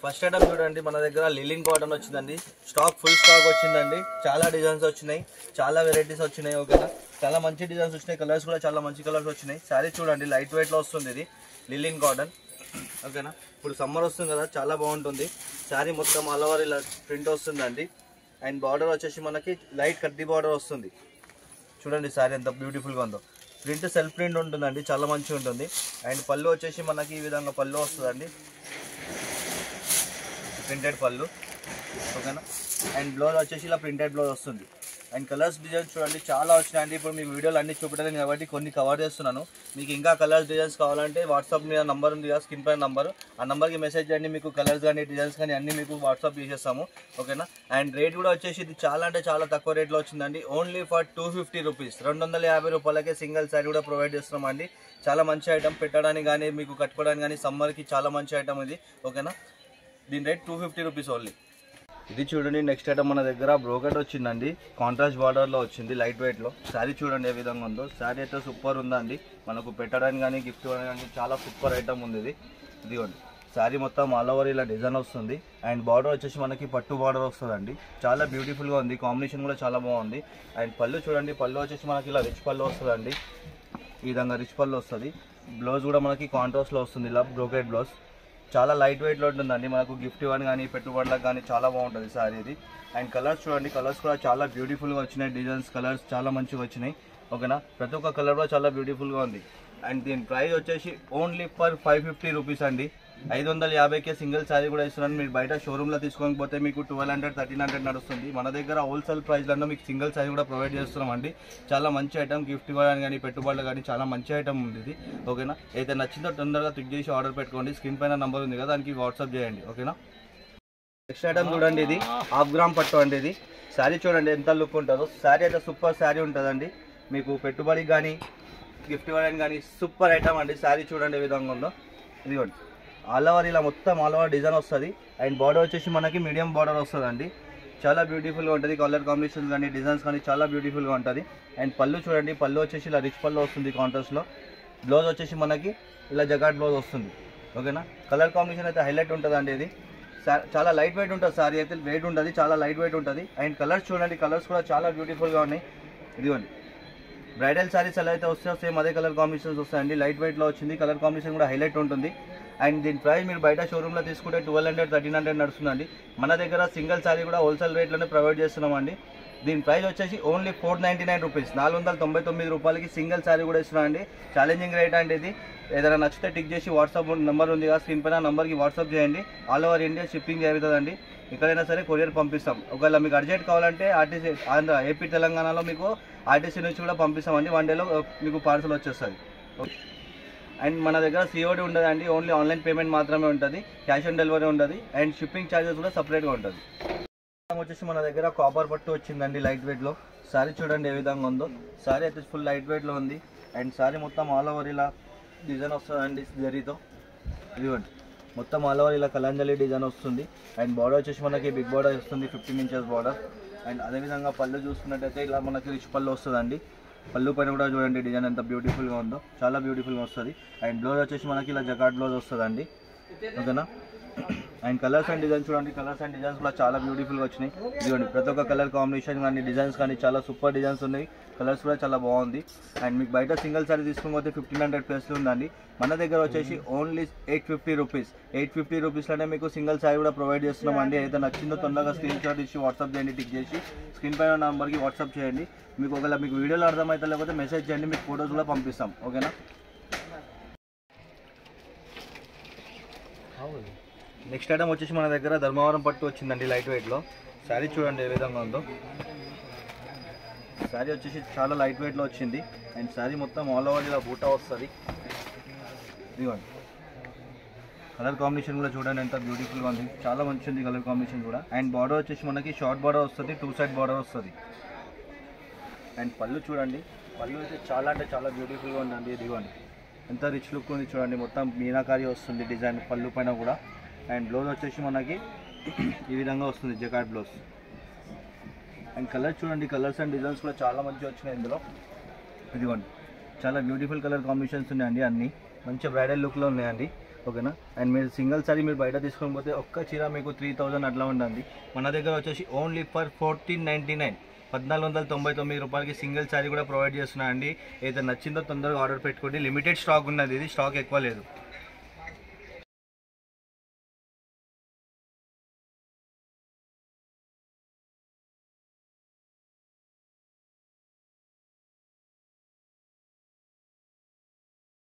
First item చూడండి, మన దగ్గర లిలిన్ కాటన్ వచ్చిందండి. స్టాక్ ఫుల్ స్టాక్ వచ్చిందండి. చాలా డిజైన్స్ వచ్చినాయి, చాలా వెరైటీస్ వచ్చినాయి. ఓకేనా, చాలా మంచి డిజైన్స్ వచ్చినాయి. కలర్స్ కూడా చాలా మంచి కలర్స్ వచ్చినాయి. శారీ చూడండి, లైట్ వెయిట్ లో వస్తుంది. ఇది లిలిన్ కాటన్. ఓకేనా, ఇప్పుడు సమ్మర్ వస్తుంది కదా, చాలా బాగుంటుంది. శారీ మొత్తం ఆల్ ఓవర్ ఇలా ప్రింట్ వస్తుందండి. అండ్ బార్డర్ వచ్చేసి మనకి లైట్ కడ్డీ బార్డర్ వస్తుంది. చూడండి శారీ ఎంత బ్యూటిఫుల్గా ఉందో. ప్రింట్ సెల్ఫ్ ప్రింట్ ఉంటుందండి, చాలా మంచిగా ఉంటుంది. అండ్ పళ్ళు వచ్చేసి మనకి ఈ విధంగా పళ్ళు వస్తుందండి, ప్రింటెడ్ పళ్ళు. ఓకేనా, అండ్ బ్లౌజ్ వచ్చేసి ఇలా ప్రింటెడ్ బ్లౌజ్ వస్తుంది. అండ్ కలర్స్ డిజైన్స్ చూడండి చాలా వచ్చినాయండి. ఇప్పుడు మీకు వీడియోలు అన్ని చూపెట్టలేదు కాబట్టి కొన్ని కవర్ చేస్తున్నాను. మీకు ఇంకా కలర్స్ డిజైన్స్ కావాలంటే వాట్సాప్ మీద నంబర్ ఉంది కదా, స్క్రీన్ పైన నంబర్, ఆ నెంబర్కి మెసేజ్ చేయండి. మీకు కలర్స్ కానీ డిజైన్స్ కానీ అన్ని మీకు వాట్సాప్ చేసేస్తాము. ఓకేనా, అండ్ రేట్ కూడా వచ్చేసి ఇది చాలా అంటే చాలా తక్కువ రేట్లో వచ్చిందండి. ఓన్లీ ఫర్ 250 రూపీస్, 250 రూపాయలకే సింగిల్ శారీ కూడా ప్రొవైడ్ చేస్తున్నామండి. చాలా మంచి ఐటమ్, పెట్టడానికి కానీ మీకు కట్టుకోవడానికి కానీ సమ్మర్కి చాలా మంచి ఐటమ్ ఇది. ఓకేనా, దీని రేట్ 250 రూపీస్ ఓన్లీ. ఇది చూడండి, నెక్స్ట్ ఐటమ్ మన దగ్గర బ్రోకెట్ వచ్చిందండి. కాంట్రాస్ట్ బార్డర్లో వచ్చింది, లైట్ వెయిట్లో. శారీ చూడండి ఏ విధంగా ఉందో. శారీ అయితే సూపర్ ఉందండి, మనకు పెట్టడానికి కానీ గిఫ్ట్ కానీ చాలా సూపర్ ఐటమ్ ఉంది ఇది. ఇదిగోండి, శారీ మొత్తం ఆల్ ఓవర్ ఇలా డిజైన్ వస్తుంది. అండ్ బార్డర్ వచ్చేసి మనకి పట్టు బార్డర్ వస్తుందండి. చాలా బ్యూటిఫుల్గా ఉంది, కాంబినేషన్ కూడా చాలా బాగుంది. అండ్ పళ్ళు చూడండి, పళ్ళు వచ్చేసి మనకి ఇలా రిచ్ పళ్ళు వస్తుందండి. ఈ విధంగా రిచ్ పళ్ళు వస్తుంది. బ్లౌజ్ కూడా మనకి కాంట్రాస్ట్లో వస్తుంది, ఇలా బ్రోకెట్ బ్లౌజ్. చాలా లైట్ వెయిట్లో ఉంటుందండి, మనకు గిఫ్ట్ ఇవ్వని కానీ పెట్టుబడులకు కానీ చాలా బాగుంటుంది సారీ ఇది. అండ్ కలర్స్ చూడండి, కలర్స్ కూడా చాలా బ్యూటిఫుల్గా వచ్చినాయి. డిజైన్స్ కలర్స్ చాలా మంచిగా వచ్చినాయి. ఓకేనా, ప్రతి ఒక్క కలర్ కూడా చాలా బ్యూటిఫుల్గా ఉంది. అండ్ దీని ప్రైస్ వచ్చేసి ఓన్లీ ఫర్ 550 రూపీస్ అండి. 550కే సింగిల్ శారీ కూడా ఇస్తున్నాను. మీరు బయట షోరూమ్లో తీసుకోకపోతే మీకు 1200, 1300 నడుస్తుంది. మన దగ్గర హోల్సేల్ ప్రైస్లలో మీకు సింగిల్ శారీ కూడా ప్రొవైడ్ చేస్తున్నామండి. చాలా మంచి ఐటమ్, గిఫ్ట్ ఇవ్వడానికి కానీ పెట్టుబడులు కానీ చాలా మంచి ఐటమ్ ఉంది ఇది. ఓకేనా, అయితే నచ్చిందో తొందరగా క్లిక్ చేసి ఆర్డర్ పెట్టుకోండి. స్క్రీన్ పైన నంబర్ ఉంది కదా, దానికి వాట్సాప్ చేయండి. ఓకేనా, నెక్స్ట్ ఐటమ్ చూడండి, ఇది 1/2 గ్రామ్ పట్టు అండి. ఇది శారీ చూడండి ఎంత లుక్ ఉంటుందో. శారీ అయితే సూపర్ శారీ ఉంటుందండి, మీకు పెట్టుబడికి కానీ గిఫ్ట్ ఇవ్వడానికి కానీ సూపర్ ఐటమ్ అండి. శారీ చూడండి ఏ విధంగా ఉందో. ఇదిగోండి, ఆల్ ఓవర్ ఇలా మొత్తం ఆల్ ఓవర్ డిజైన్ వస్తుంది. అండ్ బార్డర్ వచ్చేసి మనకి మీడియం బార్డర్ వస్తుందండి. చాలా బ్యూటిఫుల్గా ఉంటుంది. కలర్ కాంబినేషన్స్ కానీ డిజైన్స్ కానీ చాలా బ్యూటిఫుల్గా ఉంటుంది. అండ్ పళ్ళు చూడండి, పళ్ళు వచ్చేసి ఇలా రిచ్ పళ్ళు వస్తుంది కాంట్రాస్ట్లో. బ్లౌజ్ వచ్చేసి మనకి ఇలా జగాట్ బ్లౌజ్ వస్తుంది. ఓకేనా, కలర్ కాంబినేషన్ అయితే హైలైట్ ఉంటుందండి. ఇది చాలా లైట్ వెయిట్ ఉంటుంది. సారీ అయితే వెయిట్ ఉంటుంది, చాలా లైట్ వెయిట్ ఉంటుంది. అండ్ కలర్స్ చూడండి, కలర్స్ కూడా చాలా బ్యూటిఫుల్గా ఉన్నాయి. ఇదిగోండి, బ్రైడల్ శారీస్ ఎలా అయితే వస్తాయో సేమ్ అదే కలర్ కాంబినేషన్స్ వస్తాయండి. లైట్ వెయిట్లో వచ్చింది, కలర్ కాంబినేషన్ కూడా హైలైట్ ఉంటుంది. అండ్ దీని ప్రైస్ మీరు బయట షోరూమ్లో తీసుకుంటే 1200, 1300 నడుస్తుందండి. మన దగ్గర సింగిల్ శారీ కూడా హోల్సేల్ రేట్లోనే ప్రొవైడ్ చేస్తున్నామండి. దీని ప్రైస్ వచ్చేసి ఓన్లీ 499 రూపీస్, 499 రూపాయలకి సింగిల్ శారీ కూడా ఇస్తున్నామండి. ఛాలెంజింగ్ రేట్ అండి ఇది. ఏదైనా నచ్చితే టిక్ చేసి వాట్సాప్ నెంబర్ ఉంది కదా, స్క్రీన్ పైన నెంబర్కి వాట్సాప్ చేయండి. ఆల్ ఓవర్ ఇండియా షిప్పింగ్ జరుగుతుందండి. ఎక్కడైనా సరే కొరియర్ పంపిస్తాం. ఒకవేళ మీకు అర్జెంట్ కావాలంటే ఆర్టీసీ ఆంధ్ర, ఏపీ, తెలంగాణలో మీకు ఆర్టీసీ నుంచి కూడా పంపిస్తామండి. 1 డేలో మీకు పార్సల్ వచ్చేస్తుంది. అండ్ మన దగ్గర సిఓడి ఉండదండి, ఓన్లీ ఆన్లైన్ పేమెంట్ మాత్రమే ఉంటుంది. క్యాష్ ఆన్ డెలివరీ ఉంటుంది. అండ్ షిప్పింగ్ ఛార్జెస్ కూడా సపరేట్గా ఉంటుంది. వచ్చేసి మన దగ్గర కాపర్ పట్టు వచ్చిందండి లైట్ వెయిట్లో. శారీ చూడండి ఏ విధంగా ఉందో. శారీ అయితే ఫుల్ లైట్ వెయిట్లో ఉంది. అండ్ శారీ మొత్తం ఆల్ ఓవర్ ఇలా డిజైన్ వస్తుందండి జరీతో. ఇదిగోండి, మొత్తం ఆల్ ఓవర్ ఇలా కలంజలి డిజైన్ వస్తుంది. అండ్ బార్డర్ వచ్చేసి మనకి బిగ్ బార్డర్ వస్తుంది, 15 ఇంచెస్ బార్డర్. అండ్ అదేవిధంగా పళ్ళు చూసుకున్నట్టయితే ఇలా మనకి రిచ్ పళ్ళు వస్తుందండి. పళ్ళు పైన కూడా చూడండి డిజైన్ ఎంత బ్యూటిఫుల్గా ఉందో, చాలా బ్యూటిఫుల్గా వస్తుంది. అండ్ బ్లౌజ్ వచ్చేసి మనకి ఇలా జకాట్ బ్లౌజ్ వస్తుందండి. ఓకేనా, అండ్ కలర్స్ అండ్ డిజైన్స్ చూడండి, కలర్స్ అండ్ డిజైన్స్ కూడా చాలా బ్యూటిఫుల్గా వచ్చినాయి. ఇదిగోండి, ప్రతి ఒక్క కలర్ కాంబినేషన్ కానీ డిజైన్స్ కానీ చాలా సూపర్ డిజైన్స్ ఉన్నాయి. కలర్స్ కూడా చాలా బాగుంది. అండ్ మీకు బయట సింగిల్ సారీ తీసుకుని 1500 ప్లస్ ఉందండి. మన దగ్గర వచ్చేసి ఓన్లీ 850 రూపీస్, 850 రూపీస్లోనే మీకు సింగిల్ సారీ కూడా ప్రొవైడ్ చేస్తున్నామండి. అయితే నచ్చిందో తొందరగా స్క్రీన్ షాట్ ఇచ్చి వాట్సాప్ చేయండి, టిక్ చేసి స్క్రీన్ పైన నెంబర్కి వాట్సాప్ చేయండి. మీకు ఒకవేళ మీకు వీడియోలో అర్థమైతే లేకపోతే మెసేజ్ చేయండి, మీకు ఫోటోస్ కూడా పంపిస్తాం. ఓకేనా, నెక్స్ట్ ఐటమ్ వచ్చేసి మన దగ్గర ధర్మవరం పట్టు వచ్చిందండి లైట్ వెయిట్లో. శారీ చూడండి ఏ విధంగా ఉందో. శారీ వచ్చేసి చాలా లైట్ వెయిట్లో వచ్చింది. అండ్ శారీ మొత్తం ఆల్ ఓవర్ ఇలా బూటా వస్తుంది. ఇదిగోండి, కలర్ కాంబినేషన్ కూడా చూడండి ఎంత బ్యూటిఫుల్గా ఉంది, చాలా మంచి ఉంది కలర్ కాంబినేషన్ కూడా. అండ్ బార్డర్ వచ్చేసి మనకి షార్ట్ బార్డర్ వస్తుంది, 2 సైడ్ బార్డర్ వస్తుంది. అండ్ పళ్ళు చూడండి, పళ్ళు అయితే చాలా అంటే చాలా బ్యూటిఫుల్గా ఉందండి. ఇదిగోండి, ఎంత రిచ్ లుక్ ఉంది చూడండి, మొత్తం మీనాకారి వస్తుంది డిజైన్ పళ్ళు పైన కూడా. అండ్ బ్లౌజ్ వచ్చేసి మనకి ఈ విధంగా వస్తుంది, జకాట్ బ్లౌజ్. అండ్ కలర్ చూడండి, కలర్స్ అండ్ డిజైన్స్ కూడా చాలా మంచిగా వచ్చినాయి ఇందులో. ఇదిగోండి, చాలా బ్యూటిఫుల్ కలర్ కాంబినేషన్స్ ఉన్నాయండి, అన్నీ మంచి బ్రైడల్ లుక్లో ఉన్నాయండి. ఓకేనా. అండ్ మీరు సింగిల్ సారీ మీరు బయట తీసుకొని పోతే ఒక్క చీర మీకు 3000 అట్లా ఉంటుంది. మన దగ్గర వచ్చేసి ఓన్లీ ఫర్ 1499 1499 రూపాయలకి సింగిల్ సారీ కూడా ప్రొవైడ్ చేస్తున్నా అండి. ఏదైతే నచ్చిందో తొందరగా ఆర్డర్ పెట్టుకోండి. లిమిటెడ్ స్టాక్ ఉన్నది, ఇది స్టాక్ ఎక్కువ లేదు.